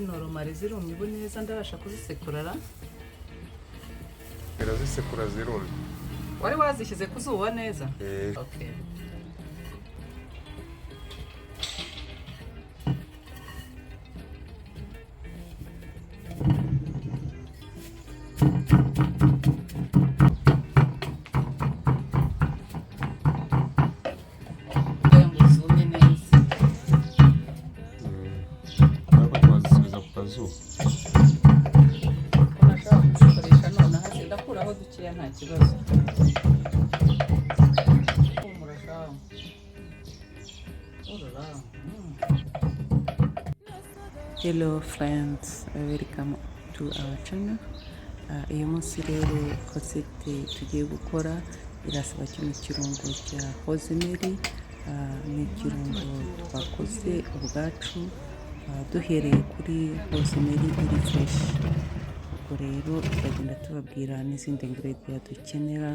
Normal zirumye ubu neza ndabasha kuzisekurara. Birazisekura zirumye. Wari wazishyize ku zuba neza? Okay. Hello friends, welcome to our channel. Uyu munsi rero kosete tugiye gukora irasaba kino kirungo cya rosemary. Ni ikirungo twakoze ubwacu duhereye kuri rosemary iri fresh. Ubwo rero turagenda tubabwira n'izindi ingredient dukenera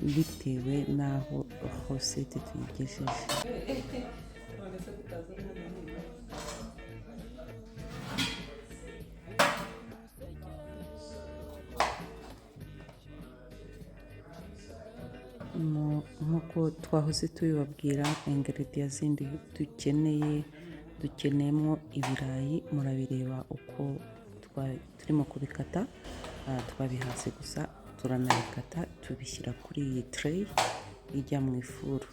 bitewe n'aho kosete tuyigejeje. Nkuko twahoze tubibabwira ingredient zindi dukeneyemo ibirayi, murabireba uko turimo kubikata. Twabihase gusa turanabikata tubishyira kuri iyi tray ijya mu ifuru.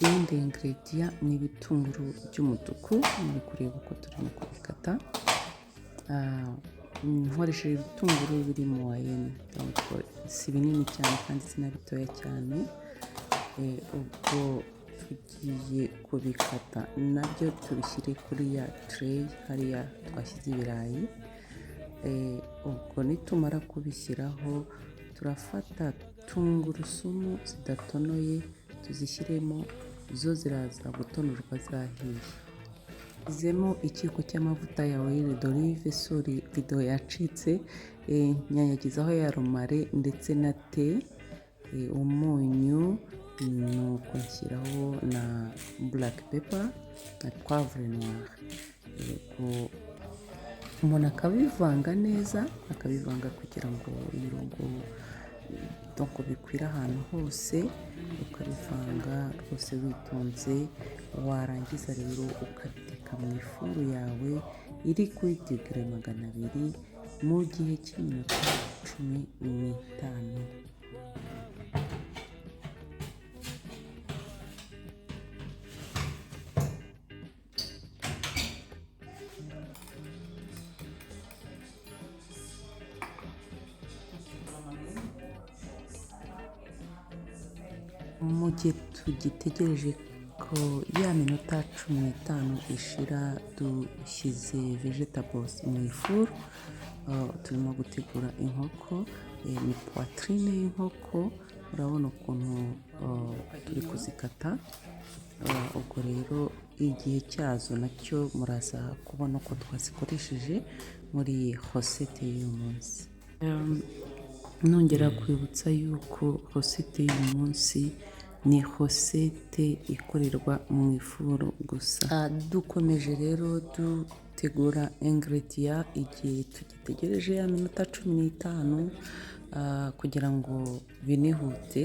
Iyindi ingredient ni ibitunguru by'umutuku, muri kureba uko turimo kubikata. Nkoresheje ibitunguru biri mu wayeni, si binini cyane kandi si na bitoya cyane. Ubwo tugiye kubikata nabyo tubishyire kuri ya tray hariya twashyize ibirayi. Ubwo nitumara kubishyiraho turafata tungurusumu zidatonoye tuzishyiremo, zo ziraza gutonorwa zahiye. Izemo ikiko cy'amavuta ya oil d'olive, sorry video yacitse, nyanyagizaho ya romare ndetse na te, umunyu, nuko nshyiraho na black pepper na poivre noire. Umuntu akabivanga neza, akabivanga kugira ngo ibirungo bikwira ahantu hose, ukabivanga rwose witonze. Warangiza rero ukabiteka mu ifuru yawe iri kuri digiri 200 mu gihe cy'iminota 15. Mu gihe tugitegereje ko ya minota 15 ishira, dushyize vegetables mu ifuru. Turimo gutegura inkoko, ni poitrine y'inkoko. Urabona ukuntu turi kuzikata. Ubwo rero igihe cyazo nacyo muraza kubona uko twazikoresheje muri hosete y'uyu munsi. Nongera kwibutsa yuko hosete y'uyu munsi ni hosete ikorerwa mu ifuru gusa. Dukomeje rero dutegura ingredient igihe tugitegereje ya minota 15 kugira ngo binihute.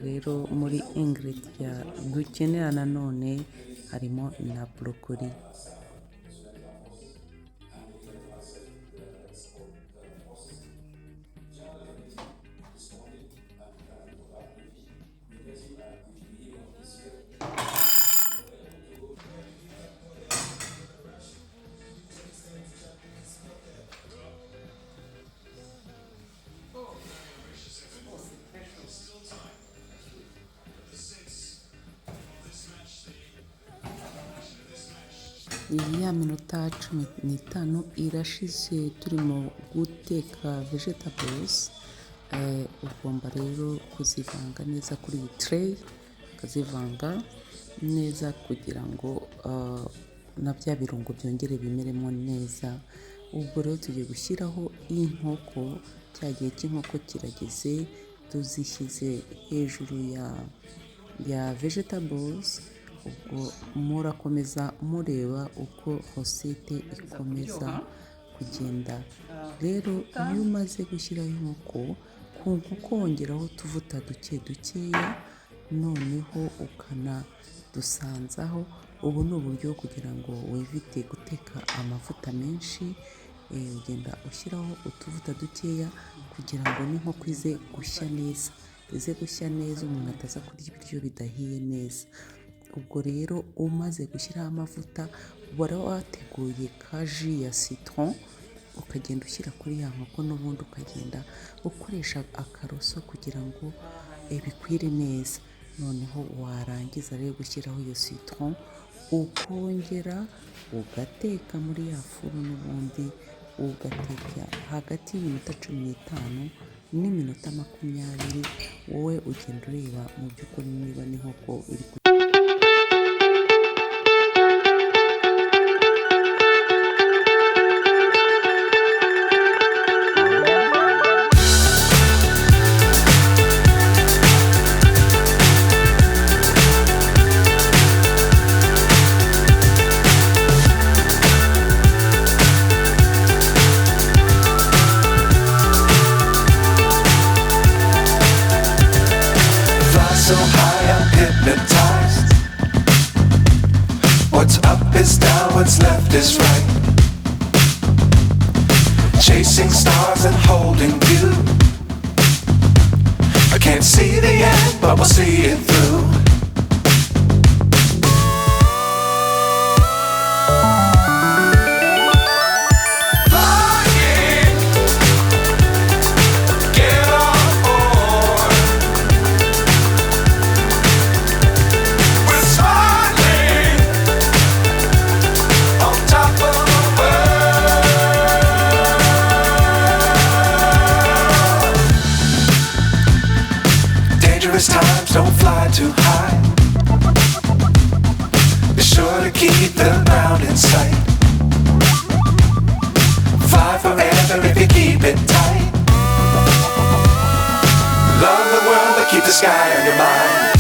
Rero muri ingredient dukenera nanone harimo na broccoli. ya minota 15 irashize turimo guteka vegetables. Ugomba rero kuzivanga neza kuri iyi tray, ukazivanga neza kugira ngo na bya birungo byongere bimeremo neza. Ubwo rero tugiye gushyiraho inkoko, cya gihe cy'inkoko kirageze, tuzishyize hejuru ya vegetables. Ubwo murakomeza mureba uko hosete ikomeza kugenda. Rero iyo umaze gushyiraho inkoko, ku nkoko wongeraho utuvuta dukeya, noneho ukanadusanzaho. Ubu ni uburyo kugira ngo wivite guteka amavuta menshi. Ugenda ushyiraho utuvuta dukeya kugira ngo n'inkoko ize gushya neza, umuntu ataza kurya ibiryo bidahiye neza. Ubwo rero umaze gushyiraho amavuta, wari wateguye ka ji ya citron, ukagenda ushyira kuri ya nkoko, n'ubundi ukagenda ukoresha akaroso kugira ngo bikwire neza. Noneho warangiza rero gushyiraho iyo citron, ukongera ugateka muri ya furu, n'ubundi ugateka hagati y'iminota 15 n'iminota 20. Wowe ugenda ureba mu by'ukuri niba n'inkoko iri so high I'm hypnotized. What's up is down, what's left is right. Chasing stars and holding you. I can't see the end, but we'll see it through. Times don't fly too high. Be sure to keep the ground in sight. Fly forever if you keep it tight. Love the world but keep the sky on your mind.